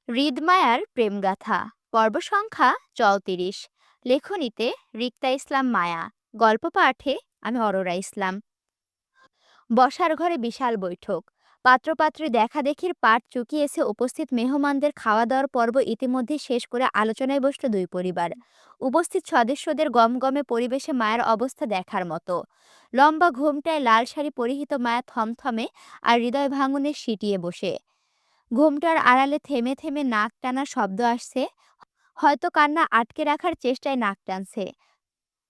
হৃদমায়ার প্রেমগাথা পর্ব সংখ্যা ৩৪। লেখনীতে রিক্তা ইসলাম মায়া। গল্প পাঠে আমি অরোরা ইসলাম। বসার ঘরে বিশাল বৈঠক। পাত্রপাত্রী দেখাদেখির পাট চুকিয়েছে। উপস্থিত মেহমানদের খাওয়া দাওয়ার পর্ব ইতিমধ্যে শেষ করে আলোচনায় বসল দুই পরিবার। উপস্থিত সদস্যদের গমগমে পরিবেশে মায়ের অবস্থা দেখার মতো। লম্বা ঘোমটায় লাল শাড়ি পরিহিত মায়া থমথমে আর হৃদয় ভাঙনে সিটিয়ে বসে। ঘোমটার আড়ালে থেমে থেমে নাক টানার শব্দ আসছে। হয়তো কান্না আটকে রাখার চেষ্টায় নাক টানছে।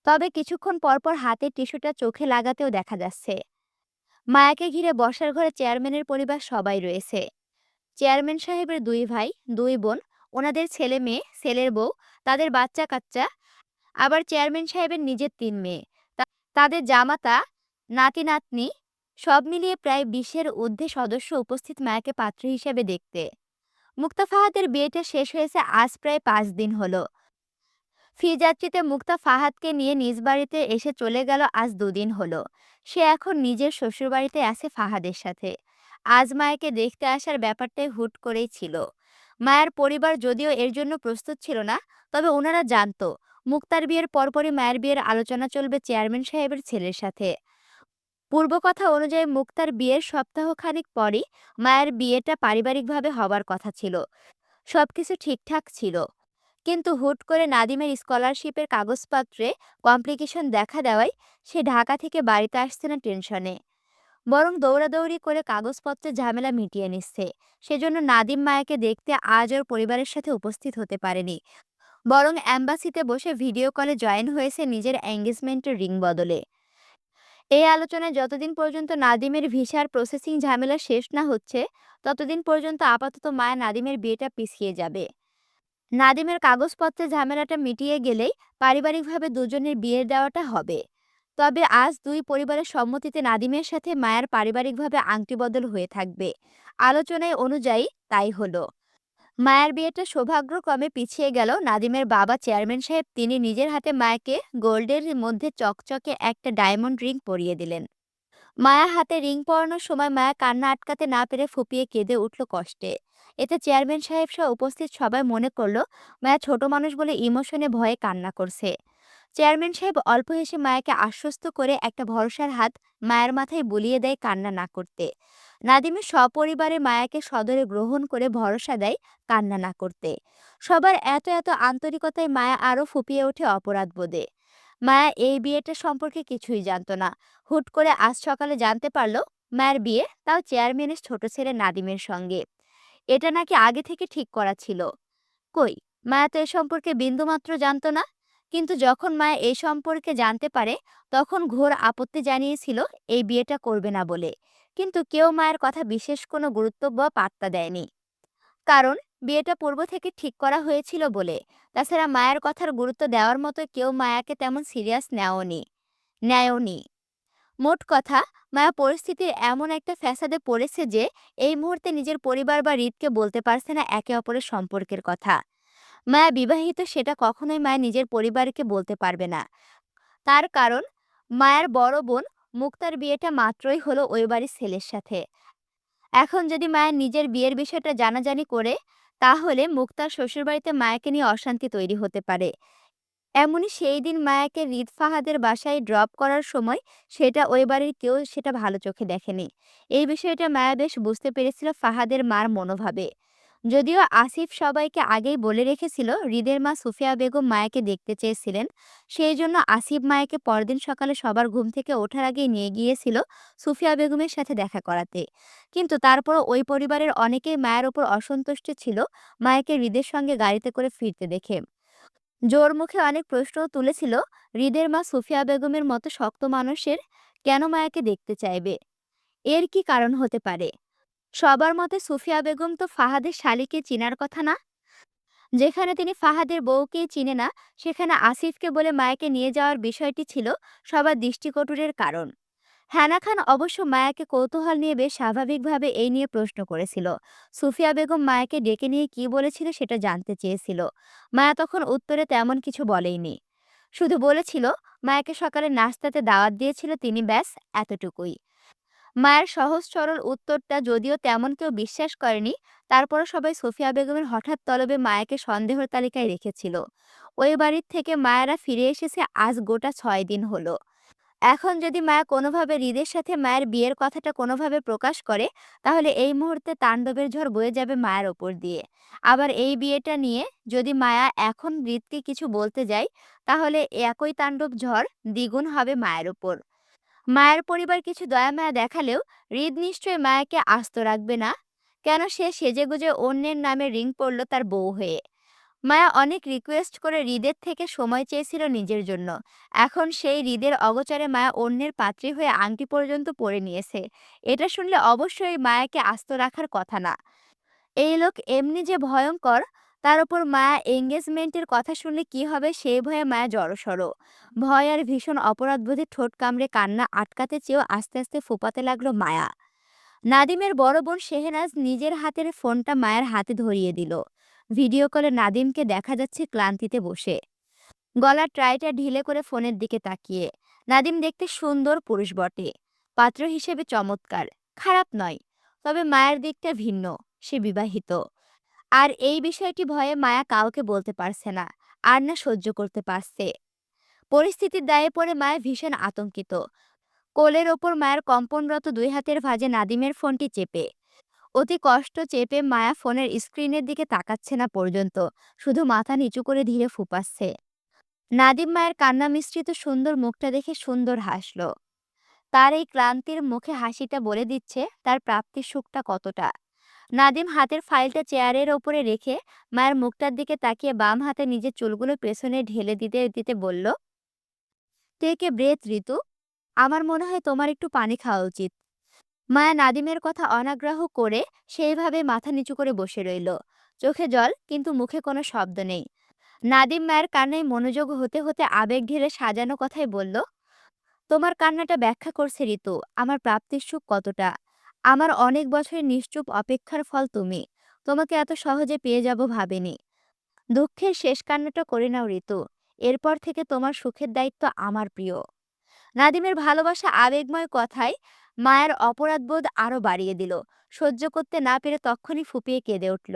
তবে কিছুক্ষণ পরপর হাতের টিস্যুটা চোখে লাগাতেও দেখা যাচ্ছে। মায়াকে ঘিরে বসার ঘরে চেয়ারম্যানের পরিবার সবাই রয়েছে। চেয়ারম্যান সাহেবের দুই ভাই, দুই বোন, ওনাদের ছেলে মেয়ে, ছেলের বউ, তাদের বাচ্চা কাচ্চা, আবার চেয়ারম্যান সাহেবের নিজের ৩ মেয়ে, তাদের জামাতা, নাতি নাতনি, সব মিলিয়ে প্রায় ২০-এর ঊর্ধ্বে সদস্য উপস্থিত মায়াকে পাত্র হিসেবে দেখতে। মুক্তা ফাহাদের বিয়েটা শেষ হয়েছে আজ প্রায় ৫ দিন হলো। ফি-যাত্রীতে মুক্তা ফাহাদকে নিয়ে নিজ বাড়িতে এসে চলে গেল আজ ২ দিন হলো। সে এখন নিজের শ্বশুরবাড়িতে আছে ফাহাদের সাথে। আজ মায়াকে দেখতে আসার ব্যাপারটাই হুট করেই ছিল। মায়ার পরিবার যদিও এর জন্য প্রস্তুত ছিল না, তবে ওনারা জানতো মুক্তার বিয়ের পরপরই মায়ের বিয়ের আলোচনা চলবে চেয়ারম্যান সাহেবের ছেলের সাথে। পূর্বকথা অনুযায়ী মুক্তার বিয়ের সপ্তাহখানেক পরই মায়ের বিয়েটা পারিবারিকভাবে হবার কথা ছিল। সবকিছু ঠিকঠাক ছিল, কিন্তু হুট করে নাদিমের স্কলারশিপের কাগজপত্রে কমপ্লিকেশন দেখা দেওয়ায় সে ঢাকা থেকে বাড়িতে আসছে না টেনশনে, বরং দৌড়াদৌড়ি করে কাগজপত্রের ঝামেলা মিটিয়ে নিচ্ছে। সেজন্য নাদিম মায়াকে দেখতে আজ ওর পরিবারের সাথে উপস্থিত হতে পারেনি, বরং অ্যাম্বাসিতে বসে ভিডিও কলে জয়েন হয়েছে নিজের এঙ্গেজমেন্টের রিং বদলে। এই আলোচনায় যতদিন পর্যন্ত নাদিমের ভিসার প্রসেসিং ঝামেলা শেষ না হচ্ছে, ততদিন পর্যন্ত আপাতত মায়া নাদিমের বিয়েটা পিছিয়ে যাবে। নাদিমের কাগজপত্রের ঝামেলাটা মিটিয়ে গেলেই পারিবারিকভাবে দুজনের বিয়ের দেওয়াটা হবে। তবে আজ দুই পরিবারের সম্মতিতে নাদিমের সাথে মায়ার পারিবারিকভাবে আংটি বদল হয়ে থাকবে। আলোচনায় অনুযায়ী তাই হলো। মায়ার বিয়েটা সৌভাগ্যক্রমে পিছিয়ে গেল। নাদিমের বাবা চেয়ারম্যান সাহেব তিনি নিজের হাতে মায়াকে গোল্ডের মধ্যে চকচকে একটা ডায়মন্ড রিং পরিয়ে দিলেন। মায়া হাতে রিং পরানোর সময় মায়া কান্না আটকাতে না পেরে ফুপিয়ে কেঁদে উঠল কষ্টে। এতে চেয়ারম্যান সাহেব সহ উপস্থিত সবাই মনে করলো মায়া ছোট মানুষ বলে ইমোশনে ভয়ে কান্না করছে। চেয়ারম্যান সাহেব অল্প হেসে মায়াকে আশ্বস্ত করে একটা ভরসার হাত মায়ের মাথায় বুলিয়ে দেয় কান্না না করতে। নাদিমের সপরিবারে মায়াকে সদরে গ্রহণ করে ভরসা দেয় কান্না না করতে। সবার এত এত আন্তরিকতায় মায়া আরও ফুপিয়ে ওঠে অপরাধ বোধে। মায়া এই বিয়েটা সম্পর্কে কিছুই জানতো না। হুট করে আজ সকালে জানতে পারলো মায়ের বিয়ে, তাও চেয়ারম্যানের ছোট ছেলে নাদিমের সঙ্গে। এটা নাকি আগে থেকে ঠিক করা ছিল। কই, মায়া তো এ সম্পর্কে বিন্দুমাত্র জানতো না। কিন্তু যখন মায়া এই সম্পর্কে জানতে পারে, তখন ঘোর আপত্তি জানিয়েছিল এই বিয়েটা করবে না বলে। কিন্তু কেউ মায়ের কথা বিশেষ কোনো গুরুত্ব বা পাত্তা দেয়নি, কারণ বিয়েটা পূর্ব থেকে ঠিক করা হয়েছিল বলে। তাছাড়া মায়ের কথার গুরুত্ব দেওয়ার মতো কেউ মায়াকে তেমন সিরিয়াস নেয়নি। মোট কথা, মায়া পরিস্থিতির এমন একটা ফ্যাসাদে পড়েছে যে এই মুহূর্তে নিজের পরিবার বা হৃদকে বলতে পারছে না একে অপরের সম্পর্কের কথা। মায়া বিবাহিত, সেটা কখনোই মায়া নিজের পরিবারকে বলতে পারবে না। তার কারণ, মায়ার বড় বোন মুক্তার বিয়েটা মাত্রই হলো ওই বাড়ির ছেলের সাথে। এখন যদি মায়া নিজের বিয়ের বিষয়টা জানাজানি করে, তাহলে মুক্তার শ্বশুরবাড়িতে মায়াকে নিয়ে অশান্তি তৈরি হতে পারে। এমনই সেই দিন মায়াকে রিদ ফাহাদের বাসায় ড্রপ করার সময় সেটা ওই বাড়ির কেউ সেটা ভালো চোখে দেখেনি। এই বিষয়টা মায়া বেশ বুঝতে পেরেছিল ফাহাদের মার মনোভাবে। যদিও আসিফ সবাইকে আগেই বলে রেখেছিল হৃদের মা সুফিয়া বেগম মায়াকে দেখতে চেয়েছিলেন, সেই জন্য আসিফ মায়াকে পরদিন সকালে সবার ঘুম থেকে ওঠার আগেই নিয়ে গিয়েছিল সুফিয়া বেগমের সাথে দেখা করাতে। কিন্তু তারপরও ওই পরিবারের অনেকেই মায়ের ওপর অসন্তুষ্ট ছিল মায়াকে হৃদের সঙ্গে গাড়িতে করে ফিরতে দেখে। জোর মুখে অনেক প্রশ্নও তুলেছিল, হৃদের মা সুফিয়া বেগমের মতো শক্ত মানুষের কেন মায়াকে দেখতে চাইবে? এর কি কারণ হতে পারে? সবার মতে সুফিয়া বেগম তো ফাহাদের শালিকে চিনার কথা না। যেখানে তিনি ফাহাদের বউকেই চিনে না, সেখানে আসিফকে বলে মায়াকে নিয়ে যাওয়ার বিষয়টি ছিল সবার দৃষ্টিকটুরের কারণ। হ্যানা খান অবশ্য মায়াকে কৌতূহল নিয়ে বেশ স্বাভাবিকভাবে এই নিয়ে প্রশ্ন করেছিল। সুফিয়া বেগম মায়াকে ডেকে নিয়ে কি বলেছিল সেটা জানতে চেয়েছিল। মায়া তখন উত্তরে তেমন কিছু বলেইনি, শুধু বলেছিল মায়াকে সকালে নাস্তাতে দাওয়াত দিয়েছিল তিনি, ব্যাস এতটুকুই। মায়ের সহজ সরল উত্তরটা যদিও তেমন কেউ বিশ্বাস করেনি, তারপরও সবাই সোফিয়া বেগমের হঠাৎ তলবে মায়াকে সন্দেহের তালিকায় রেখেছিল। ওই বাড়ির থেকে মায়েরা ফিরে এসেছে আজ গোটা 6 দিন হলো। এখন যদি মায়া কোনোভাবে হৃদের সাথে মায়ের বিয়ের কথাটা কোনোভাবে প্রকাশ করে, তাহলে এই মুহূর্তে তাণ্ডবের ঝড় বয়ে যাবে মায়ের ওপর দিয়ে। আবার এই বিয়েটা নিয়ে যদি মায়া এখন হৃদকে কিছু বলতে যায়, তাহলে একই তাণ্ডব ঝড় দ্বিগুণ হবে মায়ের ওপর। মায়ের পরিবার কিছু দয়া মায়া দেখালেও হৃদ নিশ্চয়ই মায়াকে আস্ত রাখবে না। কেন সে সেজেগুজে অন্যের নামে রিং পড়ল তার বউ হয়ে। মায়া অনেক রিকোয়েস্ট করে হৃদের থেকে সময় চেয়েছিল নিজের জন্য। এখন সেই হৃদের অগোচরে মায়া অন্যের পাত্রী হয়ে আংটি পর্যন্ত পরে নিয়েছে। এটা শুনলে অবশ্যই মায়াকে আস্ত রাখার কথা না। এই লোক এমনি যে ভয়ঙ্কর, তার উপর মায়া এঙ্গেজমেন্টের কথা শুনলে কি হবে সেই ভয়ে মায়া জড়সড়। ভয় আর ভীষণ অপরাধবোধে ঠোঁট কামড়ে কান্না আটকাতে চেয়েও আস্তে আস্তে ফোপাতে লাগলো মায়া। নাদিমের বড় বোন শেহনাজ নিজের হাতের ফোনটা মায়ের হাতে ধরিয়ে দিল। ভিডিও কলে নাদিমকে দেখা যাচ্ছে ক্লান্তিতে বসে, গলার ট্রাইটা ঢিলে করে ফোনের দিকে তাকিয়ে। নাদিম দেখতে সুন্দর পুরুষ বটে, পাত্র হিসেবে চমৎকার, খারাপ নয়। তবে মায়ের দিকটা ভিন্ন, সে বিবাহিত। আর এই বিষয়টি ভয়ে মায়া কাউকে বলতে পারছে না, আর না সহ্য করতে পারছে। পরিস্থিতির দায়ে পড়ে মায়া ভীষণ আতঙ্কিত। কোলের ওপর মায়ের কম্পনরত দুই হাতের ভাঁজে নাদিমের ফোনটি চেপে, অতি কষ্ট চেপে মায়া ফোনের স্ক্রিনের দিকে তাকাচ্ছে না পর্যন্ত, শুধু মাথা নিচু করে ধীরে ফুপাচ্ছে। নাদিম মায়ের কান্না মিশ্রিত সুন্দর মুখটা দেখে সুন্দর হাসল। তার এই ক্লান্তির মুখে হাসিটা বলে দিচ্ছে তার প্রাপ্তির সুখটা কতটা। নাদিম হাতের ফাইলটা চেয়ারের ওপরে রেখে মায়ের মুখটার দিকে তাকিয়ে বাম হাতে নিজের চুলগুলো পেছনে ঢেলে দিতে দিতে বলল, টেক এ ব্রেথ ঋতু, আমার মনে হয় তোমার একটু পানি খাওয়া উচিত। মায়া নাদিমের কথা অনাগ্রহ করে সেইভাবে মাথা নিচু করে বসে রইল, চোখে জল কিন্তু মুখে কোনো শব্দ নেই। নাদিম মায়ের কান্নায় মনোযোগ হতে হতে আবেগ ঢেলে সাজানো কথায় বলল, তোমার কান্নাটা ব্যাখ্যা করছে ঋতু আমার প্রাপ্তির সুখ কতটা। আমার অনেক বছরের নিশ্চুপ অপেক্ষার ফল তুমি। তোমাকে এত সহজে পেয়ে যাব ভাবিনি। দুঃখের শেষ কান্নাটা করে নাও ঋতু, এরপর থেকে তোমার সুখের দায়িত্ব আমার প্রিয়। নাদিমের ভালোবাসা আবেগময় কথায় মায়ের অপরাধবোধ আরো বাড়িয়ে দিল। সহ্য করতে না পেরে তক্ষুনি ফুপিয়ে কেঁদে উঠল।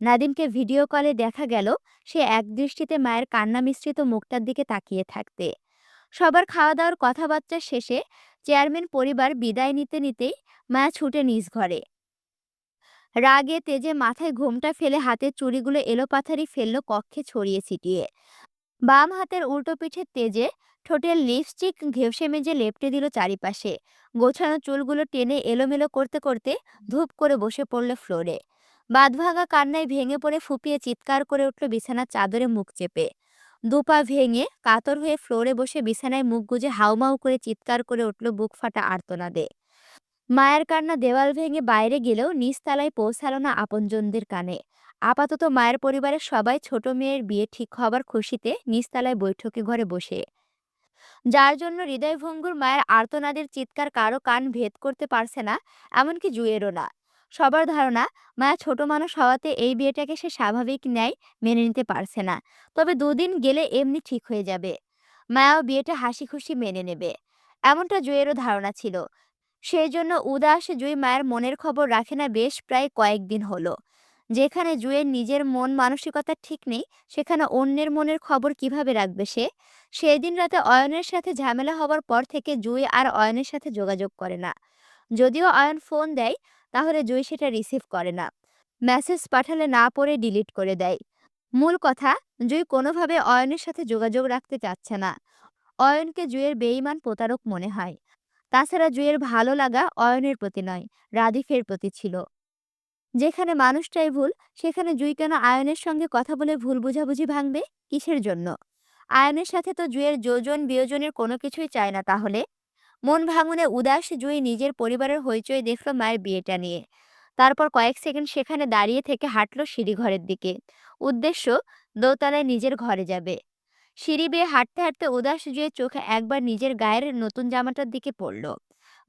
নাদিমকে ভিডিও কলে দেখা গেল সে একদৃষ্টিতে মায়ের কান্না মিশ্রিত মুখটার দিকে তাকিয়ে থাকতে। সবার খাওয়া দাওয়ার কথাবার্তা শেষে চেয়ারম্যান পরিবার বিদায় নিতে নিতেই মায়া ছুটে নিজ ঘরে। রাগে তেজে মাথায় ঘোমটা ফেলে হাতের চুড়িগুলো এলোপাথারি ফেলল কক্ষে ছড়িয়ে ছিটিয়ে। বাম হাতের উল্টো পিঠের তেজে ঠোঁটের লিপস্টিক ঘেঁষে মেজে লেপটে দিল চারিপাশে। গোছানো চুলগুলো টেনে এলোমেলো করতে করতে ধূপ করে বসে পড়ল ফ্লোরে। বাঁধভাঙা কান্নায় ভেঙে পড়ে ফুপিয়ে চিৎকার করে উঠল বিছানার চাদরে মুখ চেপে। দুপা ভেঙে কাতর হয়ে ফ্লোরে বসে বিছানায় মুখ গুজে হাউমাউ করে চিৎকার করে উঠল বুক ফাটা আর্তনাদে। মায়ের কান্না দেওয়াল ভেঙে বাইরে গেলেও নিচতলায় পৌঁছালো না আপনজনদের কানে। আপাতত মায়ের পরিবারের সবাই ছোট মেয়ের বিয়ে ঠিক হবার খুশিতে নিচতলায় বৈঠকে ঘরে বসে, যার জন্য হৃদয়ভঙ্গুর মায়ের আর্তনাদের চিৎকার কারো কান ভেদ করতে পারছে না, এমনকি জুয়েরও না। সবার ধারণা মায়া ছোট মানুষ হওয়াতে এই বিয়েটাকে সে স্বাভাবিক ন্যায় মেনে নিতে পারছে না। তবে দুদিন গেলে এমনি ঠিক হয়ে যাবে, মায়াও বিয়েটা হাসি খুশি মেনে নেবে, এমনটা জুয়েরও ধারণা ছিল। সেই জন্য উদাস জুঁই মায়ের মনের খবর রাখে না বেশ প্রায় কয়েকদিন হলো। যেখানে জুঁয়ের নিজের মন মানসিকতা ঠিক নেই, সেখানে অন্যের মনের খবর কিভাবে রাখবে সে। সেই দিন রাতে অয়নের সাথে ঝামেলা হবার পর থেকে জুঁই আর অয়নের সাথে যোগাযোগ করে না। যদিও অয়ন ফোন দেয়, তাহলে জুঁই সেটা রিসিভ করে না। মেসেজ পাঠালে না পড়ে ডিলিট করে দেয়। মূল কথা, জুঁই কোনোভাবে অয়নের সাথে যোগাযোগ রাখতে চাচ্ছে না। অয়নকে জুঁইয়ের বেঈমান প্রতারক মনে হয়। তাছাড়া জুঁইয়ের ভালো লাগা অয়নের প্রতি নয়, রাদিফের প্রতি ছিল। যেখানে মানুষটাই ভুল, সেখানে জুঁই কেন আয়নের সঙ্গে কথা বলে ভুল বোঝাবুঝি ভাঙবে? কিসের জন্য? আয়নের সাথে তো জুঁইয়ের যোজন বিয়োজনের কোনো কিছুই চায় না তাহলে। মন ভাঙনে উদাস জুঁই নিজের পরিবারের হইচই দেখল মায়ের বিয়েটা নিয়ে। তারপর কয়েক সেকেন্ড সেখানে দাঁড়িয়ে থেকে হাঁটল সিঁড়িঘরের দিকে। উদ্দেশ্য, দোতলায় নিজের ঘরে যাবে। সিঁড়ি বেয়ে হাঁটতে হাঁটতে উদাস জুঁইয়ের চোখে একবার নিজের গায়ের নতুন জামাটার দিকে পড়ল।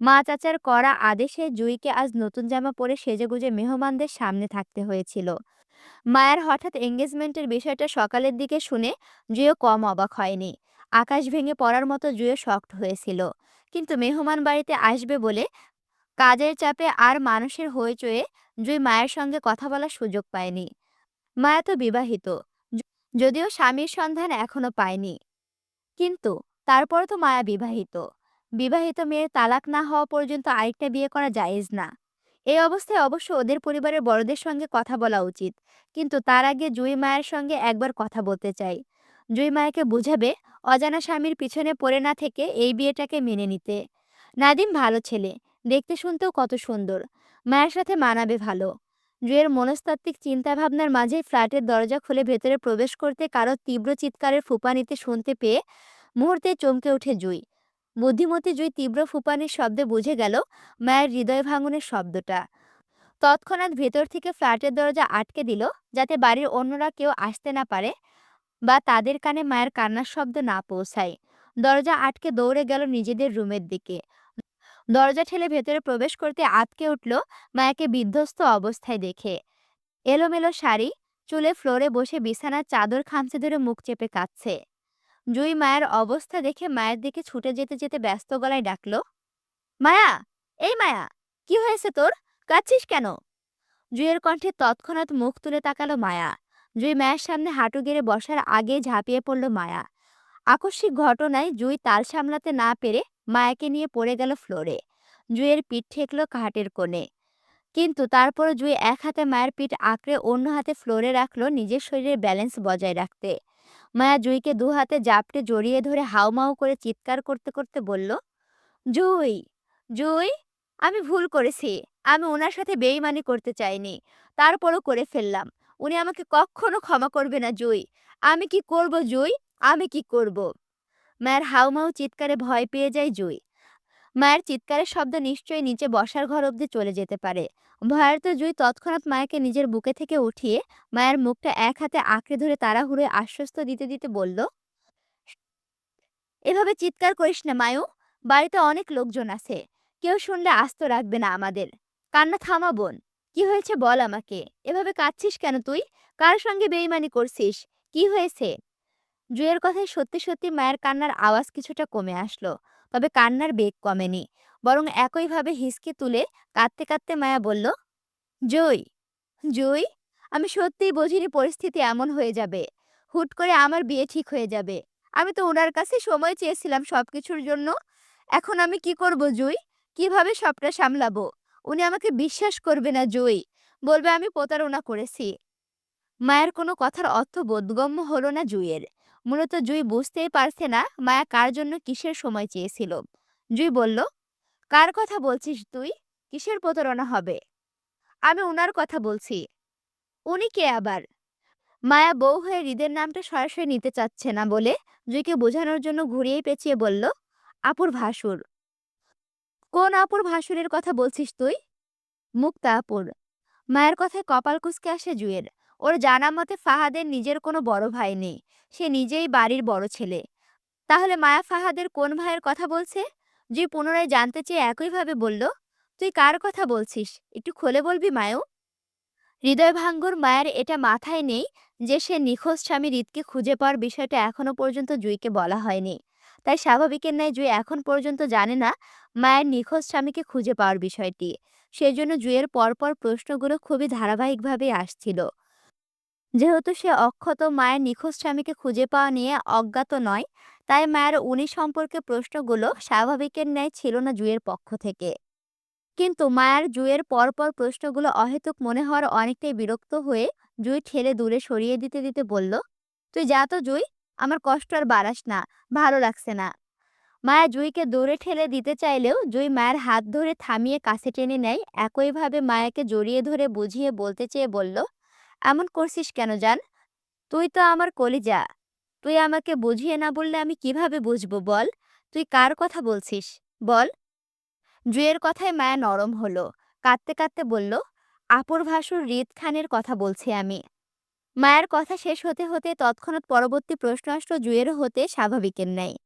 মা চাচার করা আদেশে জুঁইকে আজ নতুন জামা পরে সেজেগুজে মেহমানদের সামনে থাকতে হয়েছিল। মায়ের হঠাৎ এঙ্গেজমেন্টের বিষয়টা সকালের দিকে শুনে জুঁইও কম অবাক হয়নি। আকাশ ভেঙে পড়ার মতো জুঁইও শকড হয়েছিল। কিন্তু মেহমান বাড়িতে আসবে বলে কাজের চাপে আর মানুষের হইচয়ে জুই মায়ের সঙ্গে কথা বলার সুযোগ পায়নি। মায়া তো বিবাহিত, যদিও স্বামীর সন্ধান এখনো পায়নি। কিন্তু তারপরও তো মায়া বিবাহিত। বিবাহিত মেয়ের তালাক না হওয়া পর্যন্ত আরেকটা বিয়ে করা জায়েজ না। এই অবস্থায় অবশ্য ওদের পরিবারের বড়দের সঙ্গে কথা বলা উচিত। কিন্তু তার আগে জুঁই মায়ের সঙ্গে একবার কথা বলতে চাই। জুঁই মায়াকে বুঝাবে অজানা স্বামীর পিছনে পড়ে না থেকে এই বিয়েটাকে মেনে নিতে। নাদিম ভালো ছেলে, দেখতে শুনতেও কত সুন্দর, মায়ের সাথে মানাবে ভালো। জুঁইয়ের মনস্তাত্ত্বিক চিন্তাভাবনার মাঝেই ফ্ল্যাটের দরজা খুলে ভেতরে প্রবেশ করতে কারো তীব্র চিৎকারের ফুঁপানিতে শুনতে পেয়ে মুহূর্তে চমকে ওঠে জুঁই। বুদ্ধিমতী জুঁই তীব্র ফুঁপানির শব্দে বুঝে গেল মায়ের হৃদয় ভাঙনের শব্দটা। তৎক্ষণাৎ ভেতর থেকে ফ্ল্যাটের দরজা আটকে দিল, যাতে বাড়ির অন্যরা কেউ আসতে না পারে বা তাদের কানে মায়ের কান্নার শব্দ না পৌঁছায়। দরজা আটকে দৌড়ে গেল নিজেদের রুমের দিকে। দরজা ঠেলে ভেতরে প্রবেশ করতে আঁতকে উঠল মায়াকে বিধ্বস্ত অবস্থায় দেখে। এলোমেলো শাড়ি, চুলে ফ্লোরে বসে বিছানার চাদর খামচে ধরে মুখ চেপে কাঁদছে। জুই মায়ের অবস্থা দেখে মায়ের দিকে ছুটে যেতে যেতে ব্যস্ত গলায় ডাকল, মায়া, এই মায়া, কি হয়েছে তোর? কাঁদছিস কেন? জুইয়ের কণ্ঠে তৎক্ষণাৎ মুখ তুলে তাকালো মায়া। জুই মায়ের সামনে হাঁটু গেড়ে বসার আগে ঝাঁপিয়ে পড়ল মায়া। আকস্মিক ঘটনায় জুই তাল সামলাতে না পেরে মায়াকে নিয়ে পড়ে গেল ফ্লোরে। জুইয়ের পিঠ ঠেকল খাটের কোণে। কিন্তু তারপরও জুই এক হাতে মায়ের পিঠ আঁকড়ে অন্য হাতে ফ্লোরে রাখলো নিজের শরীরের ব্যালেন্স বজায় রাখতে। মায়া জুইকে দু হাতে জাপটে জড়িয়ে ধরে হাউমাউ করে চিৎকার করতে করতে বলল, জুই, জুই, আমি ভুল করেছি। আমি ওনার সাথে বেইমানি করতে চাইনি, তারপরও করে ফেললাম। উনি আমাকে কখনো ক্ষমা করবে না জুই। আমি কি করব জুই, আমি কি করব? মায়ের হাউমাউ চিৎকারে ভয় পেয়ে যায় জুই। মায়ের চিৎকারের শব্দ নিশ্চয়ই নিচে বসার ঘর অবধি চলে যেতে পারে। ভয়ার্ত জুই তৎক্ষণাৎ মায়াকে নিজের বুকে থেকে উঠিয়ে মায়ের মুখটা এক হাতে আঁকড়ে ধরে তাড়াহুড়োয় আশ্বস্ত দিতে দিতে বলল, এভাবে চিৎকার করিস না মায়ু। বাড়িতে অনেক লোকজন আছে, কেউ শুনলে আস্ত রাখবে না আমাদের। কান্না থামা বোন, কি হয়েছে বল আমাকে। এভাবে কাঁদছিস কেন তুই? কার সঙ্গে বেইমানি করছিস? কি হয়েছে? জুয়ের কথায় সত্যি সত্যি মায়ের কান্নার আওয়াজ কিছুটা কমে আসলো। তবে কান্নার বেগ কমেনি, বরং একইভাবে হিসকে তুলে কাঁদতে কাঁদতে মায়া বলল, জুই, জুই, আমি সত্যিই বুঝিনি পরিস্থিতি এমন হয়ে যাবে। হুট করে আমার বিয়ে ঠিক হয়ে যাবে। আমি তো ওনার কাছে সময় চেয়েছিলাম সবকিছুর জন্য। এখন আমি কি করব জুই? কিভাবে সবটা সামলাবো? উনি আমাকে বিশ্বাস করবে না জুই। বলবে আমি প্রতারণা করেছি। মায়ের কোনো কথার অর্থ বোধগম্য হলো না জুইয়ের। মূলত জুই বুঝতেই পারছে না মায়া কার জন্য কিসের সময় চেয়েছিল। জুই বলল, কার কথা বলছিস তুই? কিসের প্রতারণা হবে? আমি উনার কথা বলছি। উনি কে আবার? মায়া বউ হয়ে হৃদের নামটা সরাসরি নিতে চাচ্ছে না বলে জুইকে বোঝানোর জন্য ঘুরিয়ে পেঁচিয়ে বলল, আপুর ভাসুর। কোন আপুর ভাসুরের কথা বলছিস তুই? মুক্তা আপুর। মায়ের কথায় কপাল কুঁচকে আসে জুয়ের। ওর জানা মতে ফাহাদের নিজের কোনো বড় ভাই নেই, সে নিজেই বাড়ির বড় ছেলে। তাহলে মায়া ফাহাদের কোন ভাইয়ের কথা বলছে? জুই পুনরায় জানতে চেয়ে একইভাবে বলল, তুই কার কথা বলছিস? একটু খুলে বলবি মায়ু? হৃদয় ভাঙ্গুর মায়ের এটা মাথায় নেই যে সে নিখোঁজ স্বামী হৃদকে খুঁজে পাওয়ার বিষয়টা এখনো পর্যন্ত জুইকে বলা হয়নি। তাই স্বাভাবিকের ন্যায় জুই এখন পর্যন্ত জানে না মায়ের নিখোঁজ স্বামীকে খুঁজে পাওয়ার বিষয়টি। সেজন্য জুইয়ের পরপর প্রশ্নগুলো খুবই ধারাবাহিকভাবে আসছিল। যেহেতু সে অক্ষত মায়ের নিখোঁজ স্বামীকে খুঁজে পাওয়া নিয়ে অজ্ঞাত নয়, তাই মায়ের উনি সম্পর্কে প্রশ্নগুলো স্বাভাবিকের ন্যায় ছিল না জুইয়ের পক্ষ থেকে। কিন্তু মায়ার জুঁইয়ের পরপর প্রশ্নগুলো অহেতুক মনে হওয়ার অনেকটাই বিরক্ত হয়ে জুঁই ঠেলে দূরে সরিয়ে দিতে দিতে বলল, তুই যা তো জুঁই, আমার কষ্ট আর বাড়াস না, ভালো লাগছে না। মায়া জুঁইকে দূরে ঠেলে দিতে চাইলেও জুঁই মায়ের হাত ধরে থামিয়ে কাছে টেনে নেয়। একইভাবে মায়াকে জড়িয়ে ধরে বুঝিয়ে বলতে চেয়ে বলল, এমন করছিস কেন জান? তুই তো আমার কলিজা। তুই আমাকে বুঝিয়ে না বললে আমি কিভাবে বুঝবো বল? তুই কার কথা বলছিস বল? জুয়ের কথায় মায়া নরম হলো। কাঁদতে কাঁদতে বলল, আপুর ভাসুর হৃদ খানের কথা বলছি আমি। মায়ের কথা শেষ হতে হতে তৎক্ষণাৎ পরবর্তী প্রশ্ন আসলো জুয়েরও হতে স্বাভাবিকের ন্যায়।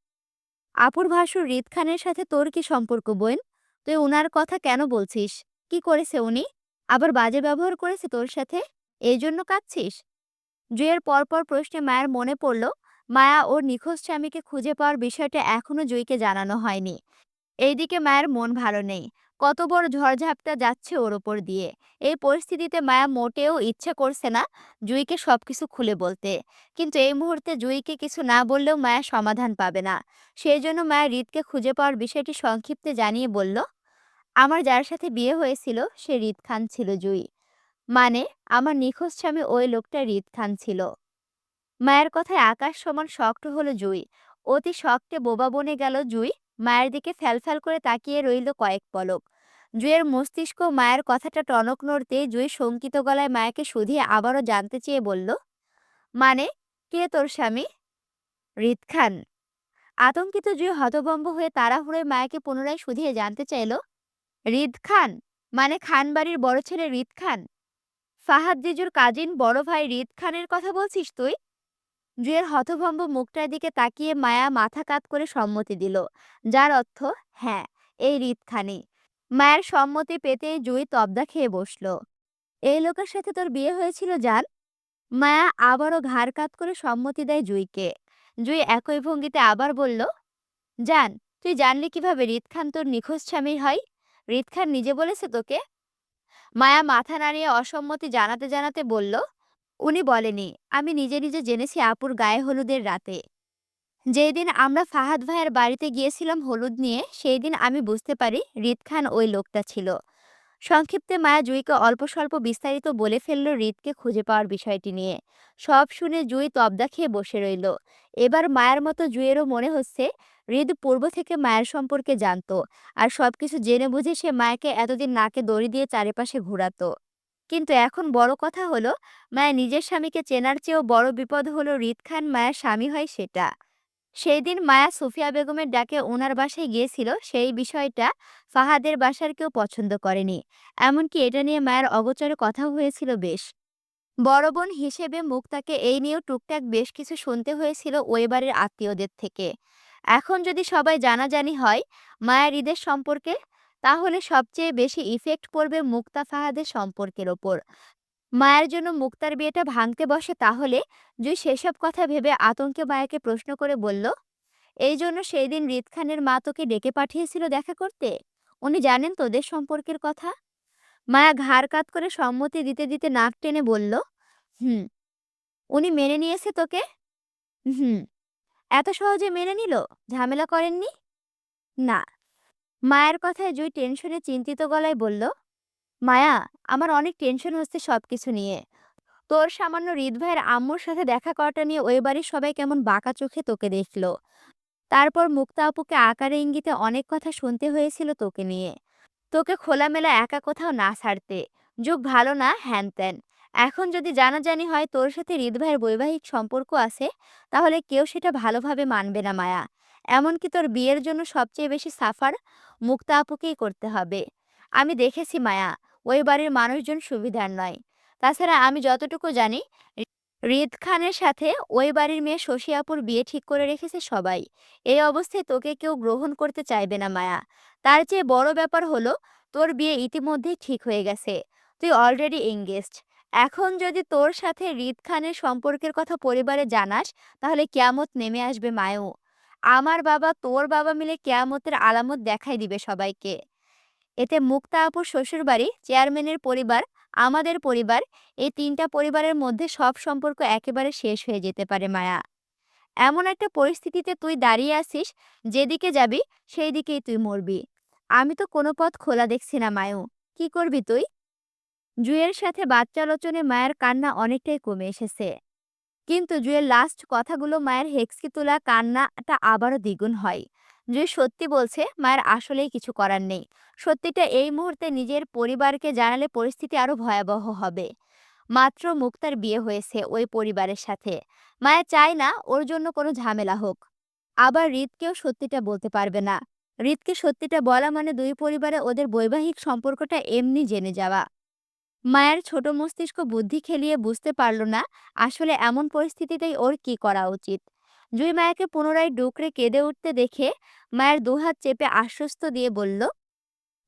আপুর ভাসুর হৃদ খানের সাথে তোর কি সম্পর্ক বোন? তুই উনার কথা কেন বলছিস? কি করেছে উনি? আবার বাজে ব্যবহার করেছে তোর সাথে? এই জন্য কাঁদছিস? জুয়ের পরপর প্রশ্নে মায়ের মনে পড়ল মায়া ওর নিখোঁজ স্বামীকে খুঁজে পাওয়ার বিষয়টা এখনো জুইকে জানানো হয়নি। এইদিকে মায়ের মন ভালো নেই। কত বড় ঝড়ঝাপটা যাচ্ছে ওর ওপর দিয়ে। এই পরিস্থিতিতে মায়া মোটেও ইচ্ছে করছে না জুঁইকে সবকিছু খুলে বলতে। কিন্তু এই মুহূর্তে জুঁইকে কিছু না বললেও মায়া সমাধান পাবে না। সেই জন্য মায়া হৃদকে খুঁজে পাওয়ার বিষয়টি সংক্ষিপ্তে জানিয়ে বলল, আমার যার সাথে বিয়ে হয়েছিল সে হৃদ খান ছিল জুঁই। মানে আমার নিখোঁজ স্বামী ওই লোকটা হৃদ খান ছিল। মায়ের কথায় আকাশ সমান শক্ত হলো জুঁই। অতি শক্তে বোবা বনে গেল জুঁই। মায়ের দিকে ফ্যালফ্যাল করে তাকিয়ে রইল কয়েক পলক। জুঁইয়ের মস্তিষ্ক মায়ের কথাটা টনক নড়তে জুঁই শঙ্কিত গলায় মায়াকে শুধিয়ে আবারও জানতে চেয়ে বলল, মানে কে তোর স্বামী? হৃদ খান। আতঙ্কিত জুঁই হতভম্ব হয়ে তাড়াহুড়োয় মায়াকে পুনরায় শুধিয়ে জানতে চাইল, হৃদ খান? মানে খান বাড়ির বড় ছেলে হৃদ খান? ফাহাদ জিজুর কাজিন বড় ভাই হৃদ খানের কথা বলছিস তুই? জুয়ের হতভম্ব মুখটার দিকে তাকিয়ে মায়া মাথা কাত করে সম্মতি দিল, যার অর্থ হ্যাঁ, এই হৃদ খানই। মায়ের সম্মতি পেতেই জুই তবদা খেয়ে বসল। এই লোকের সাথে তোর বিয়ে হয়েছিল জান? মায়া আবারও ঘাড় কাত করে সম্মতি দেয় জুইকে। জুই একই ভঙ্গিতে আবার বলল, জান, তুই জানলি কিভাবে হৃদ খান তোর নিখোঁজ স্বামীর হয়? হৃদ খান নিজে বলেছে তোকে? মায়া মাথা নাড়িয়ে অসম্মতি জানাতে জানাতে বলল, উনি বলেনি, আমি নিজে নিজে জেনেছি আপুর গায়ে হলুদের রাতে। যেই দিন আমরা ফাহাদ ভাইয়ের বাড়িতে গিয়েছিলাম হলুদ নিয়ে, সেই দিন আমি বুঝতে পারি হৃদ খান ওই লোকটা ছিল। সংক্ষিপ্তে মায়া জুঁইকে অল্প স্বল্প বিস্তারিত বলে ফেলল হৃদকে খুঁজে পাওয়ার বিষয়টি নিয়ে। সব শুনে জুঁই তবদা খেয়ে বসে রইল। এবার মায়ের মতো জুঁইয়েরও মনে হচ্ছে হৃদ পূর্ব থেকে মায়ের সম্পর্কে জানতো, আর সবকিছু জেনে বুঝে সে মায়াকে এতদিন নাকে দড়ি দিয়ে চারিপাশে ঘুরাতো। কিন্তু এখন বড় কথা হলো, মায়া নিজের স্বামীকে চেনার চেয়েও বড় বিপদ হলো হৃদ খান মায়ের স্বামী হয় সেটা। সেই দিন মায়া সুফিয়া বেগমের ডাকে ওনার বাসায় গিয়েছিল, সেই বিষয়টা ফাহাদের বাসার কেউ পছন্দ করেনি। এমনকি এটা নিয়ে মায়ের অগোচরে কথাও হয়েছিল বেশ। বড় বোন হিসেবে মুক্তাকে এই নিয়েও টুকটাক বেশ কিছু শুনতে হয়েছিল ওই বাড়ির আত্মীয়দের থেকে। এখন যদি সবাই জানাজানি হয় মায়ের ঈদের সম্পর্কে, তাহলে সবচেয়ে বেশি ইফেক্ট পড়বে মুক্তা ফাহাদের সম্পর্কের ওপর। মায়ের জন্য মুক্তার বিয়েটা ভাঙতে বসে তাহলে? জুই সেসব কথা ভেবে আতঙ্কে মায়াকে প্রশ্ন করে বলল, এই জন্য সেই দিন হৃদ খানের মা তোকে ডেকে পাঠিয়েছিল দেখা করতে? উনি জানেন তোদের সম্পর্কের কথা? মায়া ঘাড় কাত করে সম্মতি দিতে দিতে নাক টেনে বলল, হুম। উনি মেনে নিয়েছে তোকে? হুম। এত সহজে মেনে নিল? ঝামেলা করেননি? না। মায়ের কথায় জুই টেনশনে চিন্তিত গলায় বলল, মায়া, আমার অনেক টেনশন হচ্ছে সবকিছু নিয়ে। তোর সামান্য হৃদ ভাইয়ের আম্মুর সাথে দেখা করাটা নিয়ে ওই বাড়ির সবাই কেমন বাঁকা চোখে তোকে দেখলো। তারপর মুক্তা আপুকে আকারে ইঙ্গিতে অনেক কথা শুনতে হয়েছিল তোকে নিয়ে। তোকে খোলামেলা একা কোথাও না ছাড়তে। যুগ ভালো না, হ্যান ত্যান। এখন যদি জানাজানি হয় তোর সাথে হৃদ ভাইয়ের বৈবাহিক সম্পর্ক আছে, তাহলে কেউ সেটা ভালোভাবে মানবে না মায়া। এমনকি তোর বিয়ের জন্য সবচেয়ে বেশি সাফার মুক্তা আপুকেই করতে হবে। আমি দেখেছি মায়া, ওই বাড়ির মানুষজন সুবিধার নয়। তাছাড়া আমি যতটুকু জানি হৃদ খানের সাথে ওই বাড়ির মেয়ে শশী আপুর বিয়ে ঠিক করে রেখেছে সবাই। এই অবস্থায় তোকে কেউ গ্রহণ করতে চাইবে না মায়া। তার চেয়ে বড় ব্যাপার হলো, তোর বিয়ে ইতিমধ্যেই ঠিক হয়ে গেছে। তুই অলরেডি এঙ্গেজড। এখন যদি তোর সাথে হৃদ খানের সম্পর্কের কথা পরিবারে জানাস, তাহলে কিয়ামত নেমে আসবে মায়ও। আমার বাবা তোর বাবা মিলে কিয়ামতের আলামত দেখাই দিবে সবাইকে। এতে মুক্তা আপুর শ্বশুরবাড়ি, চেয়ারম্যানের পরিবার, আমাদের পরিবার, এই তিনটা পরিবারের মধ্যে সব সম্পর্ক একেবারে শেষ হয়ে যেতে পারে মায়া। এমন একটা পরিস্থিতিতে তুই দাঁড়িয়ে আছিস, যেদিকে যাবি সেই দিকেই তুই মরবি। আমি তো কোনো পথ খোলা দেখছি না মায়ু। কি করবি তুই? জুয়ের সাথে বাচ্চা আলোচনে মায়ের কান্না অনেকটাই কমে এসেছে। কিন্তু জুয়ের লাস্ট কথাগুলো মায়ের হেঁচকি তোলা কান্নাটা আবারও দ্বিগুণ হয়। জুই সত্যি বলছে, মায়ের আসলেই কিছু করার নেই। সত্যিটা এই মুহূর্তে নিজের পরিবারকে জানালে পরিস্থিতি আরো ভয়াবহ হবে। মাত্র মুক্তার বিয়ে হয়েছে ওই পরিবারের সাথে। মায়া চায় না ওর জন্য কোনো ঝামেলা হোক। আবার হৃদকেও সত্যিটা বলতে পারবে না। হৃদকে সত্যিটা বলা মানে দুই পরিবারে ওদের বৈবাহিক সম্পর্কটা এমনি জেনে যাওয়া। মায়ের ছোট মস্তিষ্ক বুদ্ধি খেলিয়ে বুঝতে পারল না আসলে এমন পরিস্থিতিতেই ওর কি করা উচিত। জুই মায়াকে পুনরায় ডুকরে কেঁদে উঠতে দেখে মায়ের দুহাত চেপে আশ্বস্ত দিয়ে বলল,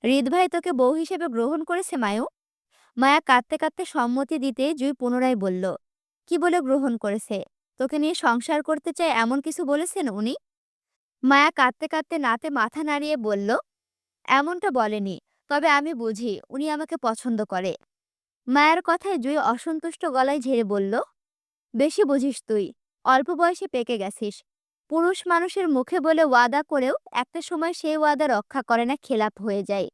হৃদ ভাই তোকে বউ হিসেবে গ্রহণ করেছে মায়ু। মায়া কাঁদতে কাঁদতে সম্মতি দিতে জুই পুনরায় বলল, কি বলে গ্রহণ করেছে? তোকে নিয়ে সংসার করতে চায় এমন কিছু বলেছেন উনি? মায়া কাঁদতে কাঁদতে নাতে মাথা নাড়িয়ে বলল, এমনটা বলেনি। তবে আমি বুঝি উনি আমাকে পছন্দ করে। মায়ের কথায় জুই অসন্তুষ্ট গলায় ঝেড়ে বলল, বেশি বুঝিস তুই। অল্প বয়সে পেকে গেছিস। পুরুষ মানুষের মুখে বলে ওয়াদা করেও একটা সময় সেই ওয়াদা রক্ষা করে না, খেলাপ হয়ে যায়।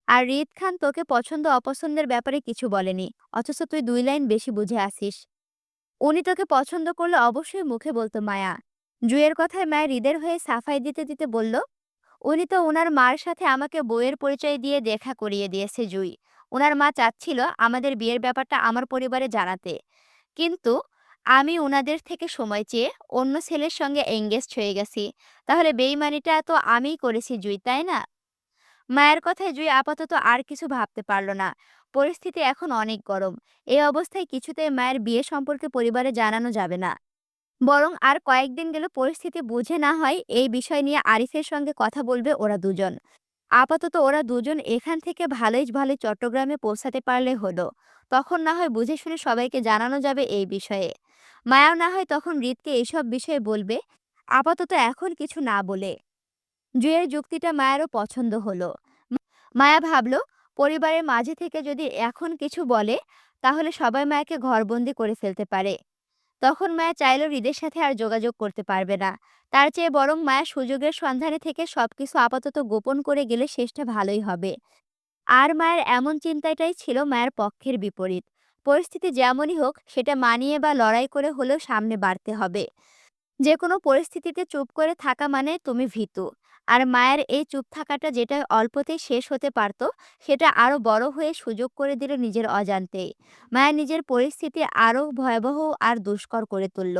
আর রিদ খান তোকে পছন্দ অপছন্দের ব্যাপারে কিছু বলেনি, অথচ তুই 2 লাইন বেশি বুঝে আসিস। উনি তোকে পছন্দ করলে অবশ্যই মুখে বলতো মায়া। জুইয়ের কথায় মায়া হৃদের হয়ে সাফাই দিতে দিতে বলল, উনি তো ওনার মার সাথে আমাকে বউয়ের পরিচয় দিয়ে দেখা করিয়ে দিয়েছে জুই। ওনার মা চাচ্ছিল আমাদের বিয়ের ব্যাপারটা আমার পরিবারে জানাতে, কিন্তু আমি ওনাদের থেকে সময় চেয়ে অন্য ছেলের সঙ্গে এঙ্গেজড হয়ে গেছি। তাহলে বেইমানিটা তো আমিই করেছি জুই, তাই না? মায়ের কথায় জুই আপাতত আর কিছু ভাবতে পারল না। পরিস্থিতি এখন অনেক গরম। এই অবস্থায় কিছুতেই মায়ের বিয়ে সম্পর্কে পরিবারে জানানো যাবে না। বরং আর কয়েকদিন গেলে পরিস্থিতি বুঝে না হয় এই বিষয় নিয়ে আরিফের সঙ্গে কথা বলবে ওরা দুজন। আপাতত ওরা দুজন এখান থেকে ভালোই ভালোই চট্টগ্রামে পৌঁছাতে পারলে হলো। তখন না হয় বুঝে শুনে সবাইকে জানানো যাবে এই বিষয়ে। মায়াও না হয় তখন রিতকে এইসব বিষয়ে বলবে, আপাতত এখন কিছু না বলে। জুয়ের যুক্তিটা মায়েরও পছন্দ হলো। মায়া ভাবল, পরিবারের মাঝে থেকে যদি এখন কিছু বলে, তাহলে সবাই মায়াকে ঘরবন্দি করে ফেলতে পারে। তখন মায়া চাইলেও হৃদের সাথে আর যোগাযোগ করতে পারবে না। তার চেয়ে বরং মায়া সুযোগের সন্ধানে থেকে সবকিছু আপাতত গোপন করে গেলে শেষটা ভালোই হবে। আর মায়ের এমন চিন্তাটাই ছিল মায়ের পক্ষের বিপরীত। পরিস্থিতি যেমনই হোক সেটা মানিয়ে বা লড়াই করে হলেও সামনে বাড়তে হবে। যেকোনো পরিস্থিতিতে চুপ করে থাকা মানে তুমি ভীতু। আর মায়ের এই চুপ থাকাটা যেটা অল্পতেই শেষ হতে পারত, সেটা আরো বড় হয়ে সুযোগ করে দিল নিজের অজান্তেই। মায়া নিজের পরিস্থিতি আরো ভয়াবহ আর দুষ্কর করে তুলল।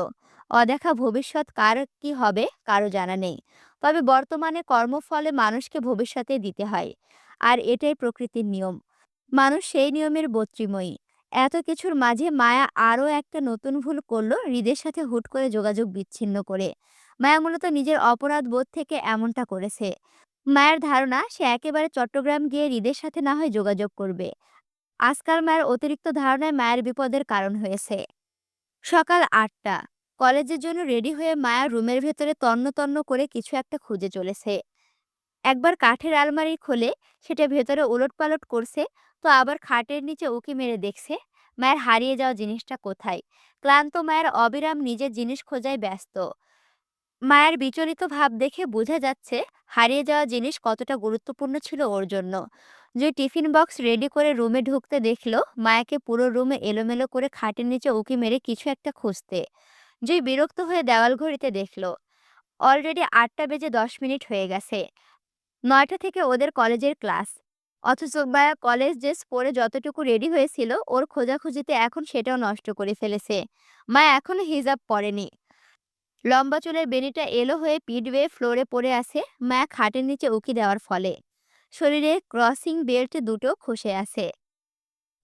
অদেখা ভবিষ্যৎ কার কি হবে কারো জানা নেই। তবে বর্তমানে কর্মফলে মানুষকে ভবিষ্যতে দিতে হয়। আর এটাই প্রকৃতির নিয়ম। মানুষ সেই নিয়মের বচ্চিময়ী। এত কিছুর মাঝে মায়া আরও একটা নতুন ভুল করল, হৃদের সাথে হুট করে যোগাযোগ বিচ্ছিন্ন করে। মায়া মূলত নিজের অপরাধ বোধ থেকে এমনটা করেছে। মায়ের ধারণা সে একেবারে চট্টগ্রাম গিয়ে হৃদের সাথে না হয় যোগাযোগ করবে। আজকাল মায়ের অতিরিক্ত ধারণায় মায়ের বিপদের কারণ হয়েছে। সকাল ৮টা। কলেজের জন্য রেডি হয়ে মায়া রুমের ভেতরে তন্ন তন্ন করে কিছু একটা খুঁজে চলেছে। একবার কাঠের আলমারি খোলে, সেটা ভেতরে উলটপালট করছে, তো আবার খাটের নিচে উঁকি মেরে দেখছে মায়ের হারিয়ে যাওয়া জিনিসটা কোথায়। ক্লান্ত মায়ের অবিরাম নিজের জিনিস খোঁজায় ব্যস্ত। মায়ের বিচলিত ভাব দেখে বোঝা যাচ্ছে হারিয়ে যাওয়া জিনিস কতটা গুরুত্বপূর্ণ ছিল ওর জন্য। যে টিফিন বক্স রেডি করে রুমে ঢুকতে দেখলো মায়াকে পুরো রুমে এলোমেলো করে খাটের নিচে উঁকি মেরে কিছু একটা খুঁজতে। যে বিরক্ত হয়ে দেওয়াল ঘড়িতে দেখলো অলরেডি ৮টা বেজে ১০ মিনিট হয়ে গেছে। ৯টা থেকে ওদের কলেজের ক্লাস। অথচ মায়া কলেজ ড্রেস পরে যতটুকু রেডি হয়েছিল ওর খোঁজাখুঁজিতে এখন সেটাও নষ্ট করে ফেলেছে। মায়া এখনো হিজাব পরেনি। লম্বা চুলের বেনিটা এলো হয়ে পিঠ বেয়ে ফ্লোরে পড়ে আছে মায়া খাটের নিচে উকি দেওয়ার ফলে। শরীরে ক্রসিং বেল্ট দুটো খসে আছে।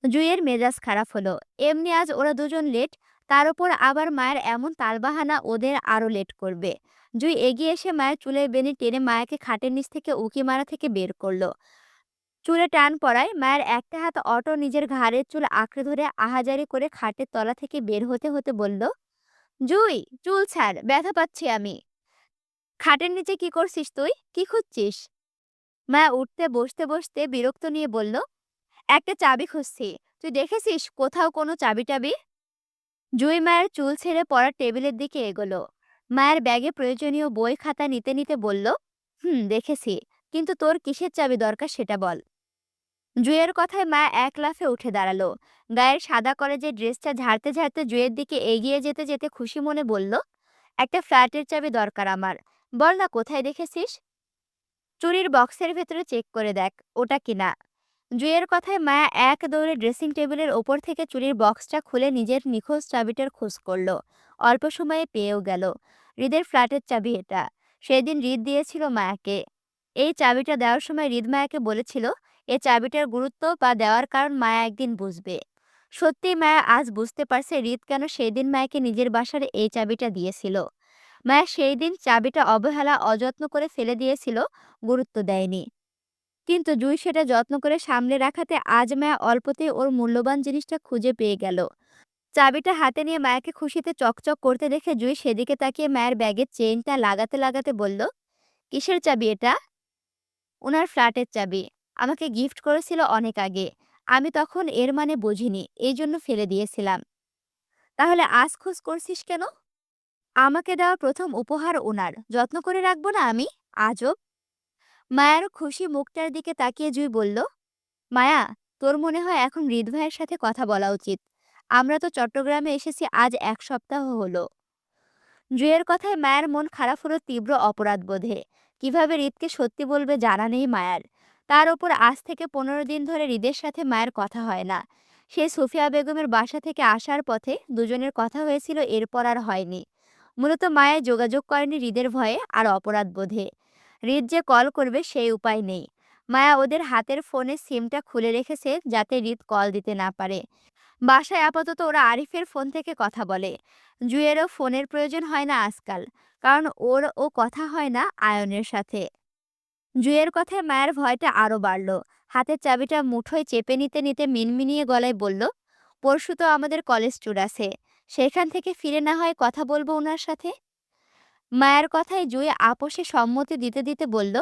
জুইয়ের মেজাজ খারাপ হলো। এমনি আজ ওরা দুজন লেট, তার উপর আবার মায়ের এমন তালবাহানা ওদের আরো লেট করবে। জুই এগিয়ে এসে মায়ের চুলের বেনি টেনে মায়াকে খাটের নিচ থেকে উকি মারা থেকে বের করলো। চুলে টান পড়ায় মায়ের একটা হাত অটো নিজের ঘাড়ের চুল আঁকড়ে ধরে আহাজারি করে খাটের তলা থেকে বের হতে হতে বলল, জুই, চুল ছাড়, ব্যথা পাচ্ছি আমি। খাটের নিচে কি করছিস তুই? কি খুঁজছিস? মায়া উঠতে বসতে বসতে বিরক্ত নিয়ে বলল, একটা চাবি খুঁজছি। তুই দেখেছিস কোথাও কোনো চাবি টাবি? জুই মায়ের চুল ছেড়ে পড়া টেবিলের দিকে এগোলো। মায়ের ব্যাগে প্রয়োজনীয় বই খাতা নিতে নিতে বলল, দেখেছি, কিন্তু তোর কিসের চাবি দরকার সেটা বল। জুয়ের কথায় মা এক লাফে উঠে দাঁড়ালো। গায়ের সাদা কলেজের ড্রেসটা ঝাড়তে ঝাড়তে জুয়ের দিকে এগিয়ে যেতে যেতে খুশি মনে বলল, একটা ফ্ল্যাটের চাবি দরকার আমার। বল না কোথায় দেখেছিস? চুরির বক্সের ভেতরে চেক করে দেখ ওটা কিনা। জুয়ের কথায় মায়া এক দৌড়ে ড্রেসিং টেবিলের ওপর থেকে চুরির বক্সটা খুলে নিজের নিখোঁজ চাবিটার খোঁজ করলো। অল্প সময়ে পেয়েও গেল। হৃদের ফ্ল্যাটের চাবি এটা। সেদিন হৃদ দিয়েছিল মায়াকে। এই চাবিটা দেওয়ার সময় হৃদ মায়াকে বলেছিল, এ চাবিটার গুরুত্ব বা দেওয়ার কারণ মায়া একদিন বুঝবে। সত্যি মায়া আজ বুঝতে পারছে হৃদ কেন সেই দিন মায়াকে নিজের বাসার এই চাবিটা দিয়েছিল। মায়া সেই দিন চাবিটা অবহেলা অযত্ন করে ফেলে দিয়েছিল, গুরুত্ব দেয়নি। কিন্তু জুই সেটা যত্ন করে সামলে রাখাতে আজ মায়া অল্পতেই ওর মূল্যবান জিনিসটা খুঁজে পেয়ে গেল। চাবিটা হাতে নিয়ে মায়াকে খুশিতে চকচক করতে দেখে জুই সেদিকে তাকিয়ে মায়ের ব্যাগের চেইনটা লাগাতে লাগাতে বলল, কিসের চাবি এটা? ওনার ফ্ল্যাটের চাবি। আমাকে গিফট করেছিল অনেক আগে। আমি তখন এর মানে বুঝিনি, এই জন্য ফেলে দিয়েছিলাম। তাহলে আজ খোঁজ করছিস কেন? আমাকে দেওয়া প্রথম উপহার ওনার, যত্ন করে রাখবো না আমি? আজব। মায়ারও খুশি মুখটার দিকে তাকিয়ে জুই বলল, মায়া, তোর মনে হয় এখন হৃদ ভাইয়ের সাথে কথা বলা উচিত। আমরা তো চট্টগ্রামে এসেছি আজ 1 সপ্তাহ হলো। জুইয়ের কথায় মায়ের মন খারাপ হলো তীব্র অপরাধবোধে। কিভাবে হৃদকে সত্যি বলবে জানা নেই মায়ার। তার ওপর আজ থেকে 15 দিন ধরে হৃদের সাথে মায়ের কথা হয় না। সে সুফিয়া বেগমের বাসা থেকে আসার পথে দুজনের কথা হয়েছিল, এরপর আর হয়নি। মূলত মায়ের যোগাযোগ করেনি হৃদের ভয়ে আর অপরাধবোধে। হৃদ যে কল করবে সেই উপায় নেই। মায়া ওদের হাতের ফোনে সিমটা খুলে রেখেছে যাতে হৃদ কল দিতে না পারে। বাসায় আপাতত ওরা আরিফের ফোন থেকে কথা বলে। জুয়েরও ফোনের প্রয়োজন হয় না আজকাল, কারণ ও কথা হয় না আয়নের সাথে। জুয়ের কথায় মায়ের ভয়টা আরো বাড়ল। হাতের চাবিটা মুঠোয় চেপে নিতে নিতে মিনমিনিয়ে গলায় বলল, পরশু তো আমাদের কলেজ ট্যুর আছে, সেখান থেকে ফিরে না হয় কথা বলবো ওনার সাথে। মায়ের কথায় জুই আপোষে সম্মতি দিতে দিতে বলল,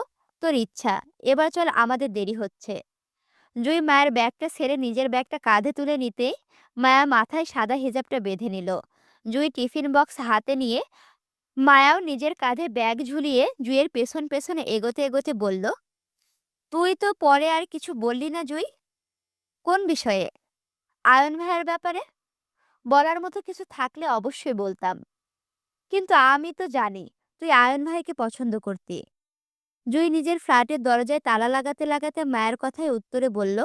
তোর ইচ্ছা, এবার চল, আমাদের দেরি হচ্ছে। জুই মায়ের ব্যাগটা ছেড়ে নিজের ব্যাগটা কাঁধে তুলে নিতে মায়া মাথায় সাদা হিজাবটা বেঁধে নিল। জুই টিফিন বক্স হাতে নিয়ে, মায়াও নিজের কাঁধে ব্যাগ ঝুলিয়ে জুইয়ের পেছন পেছনে এগোতে এগোতে বলল, তুই তো পরে আর কিছু বললি না জুই। কোন বিষয়ে? আয়ন ভাইয়ের ব্যাপারে। বলার মতো কিছু থাকলে অবশ্যই বলতাম, কিন্তু আমি তো জানি তুই আয়ন ভাইকে পছন্দ করতি। জুই নিজের ফ্ল্যাটের দরজায় তালা লাগাতে লাগাতে মায়ের কথায় উত্তরে বলল,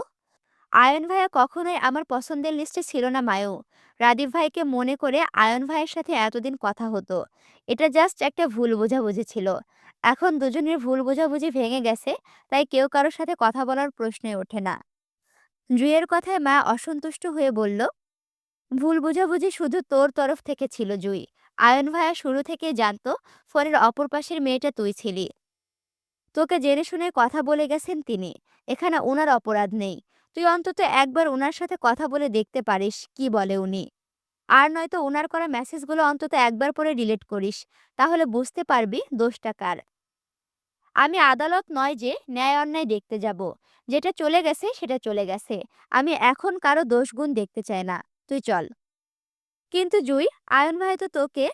আয়ন ভাইয়া কখনোই আমার পছন্দের লিস্টে ছিল না মায়ু। রাদীপ ভাইকে মনে করে আয়ন ভাইয়ের সাথে এতদিন কথা হতো। এটা জাস্ট একটা ভুল বোঝাবুঝি ছিল। এখন দুজনের ভুল বোঝাবুঝি ভেঙে গেছে, তাই কেউ কারোর সাথে কথা বলার প্রশ্নই ওঠে না। জুইয়ের কথায় মা অসন্তুষ্ট হয়ে বলল, ভুল বোঝাবুঝি শুধু তোর তরফ থেকে ছিল জুই। আয়ন ভাইয়া শুরু থেকেই জানতো ফোনের অপর পাশের মেয়েটা তুই ছিলি। তোকে জেনে শুনে কথা বলে গেছেন তিনি। এখানে ওনার অপরাধ নেই। তুই অন্তত একবার ওনার সাথে কথা বলে দেখতে পারিস কি বলে উনি। আর নয়তো ওনার করা মেসেজগুলো অন্তত একবার পরে ডিলিট করিস। তাহলে বুঝতে পারবি দোষটা কার। আমি আদালত নয় যে ন্যায় অন্যায় দেখতে যাব। যেটা চলে গেছে সেটা চলে গেছে। আমি এখন কারো দোষগুণ দেখতে চাই না। তুই চল। কিন্তু জুই, আয়ন ভাই তো তোকে।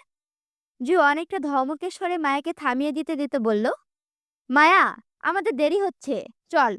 জুই অনেকটা ধমকের স্বরে মায়াকে থামিয়ে দিতে দিতে বলল, মায়া, আমাদের দেরি হচ্ছে, চল।